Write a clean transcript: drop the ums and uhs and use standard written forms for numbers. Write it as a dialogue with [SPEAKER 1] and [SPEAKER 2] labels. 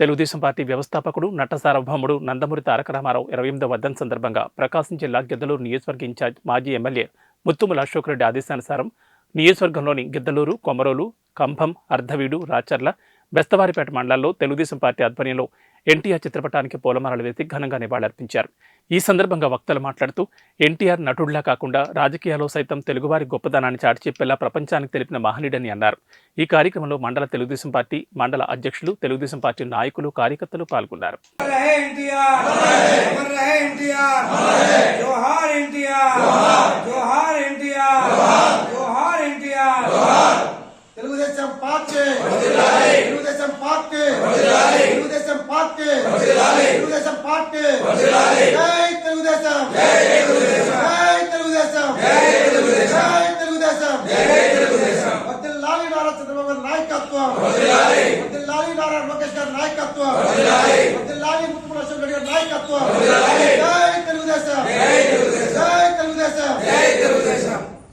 [SPEAKER 1] Telugu Desam party వ్యవస్థాపకుడు, నట సార్వభౌముడు నందమూరి తారక రామారావు 28వ వర్ధంతి సందర్భంగా ప్రకాశం జిల్లా గిద్దలూరు నియోజకవర్గ ఇన్ఛార్జ్ మాజీ ఎమ్మెల్యే ముత్తుముల అశోక్ రెడ్డి ఆదేశానుసారం నియోజకవర్గంలోని గిద్దలూరు, కొమరోలు, కంభం, అర్ధవీడు, రాచర్ల, బెస్తవారిపేట మండలాల్లో తెలుగుదేశం పార్టీ ఆధ్వర్యంలో ఎన్టీఆర్ చిత్రపటానికి పూలమాలలు వేసి ఘనంగా నివాళులర్పించారు. ఈ సందర్భంగా వక్తలు మాట్లాడుతూ ఎన్టీఆర్ నటుడిలా కాకుండా రాజకీయాల్లో సైతం తెలుగువారి గొప్పదనాన్ని చాటి చెప్పేలా ప్రపంచానికి తెలిపిన మహనీయుడని అన్నారు. ఈ కార్యక్రమంలో మండల తెలుగుదేశం పార్టీ మండల అధ్యక్షులు, తెలుగుదేశం పార్టీ నాయకులు, కార్యకర్తలు పాల్గొన్నారు.
[SPEAKER 2] Telugu Desam party Telugu Desam party Telugu Desam party Telugu Desam party జై తెలుగుదేశం జై తెలుగుదేశం జై తెలుగుదేశం వర్ధిల్లాలి నారా చంద్రబాబు నాయకత్వం వర్ధిల్లాలి నారా లోకేష్ గారి నాయకత్వం వర్ధిల్లాలి ముత్తుముల అశోక్ రెడ్డి గారి నాయకత్వం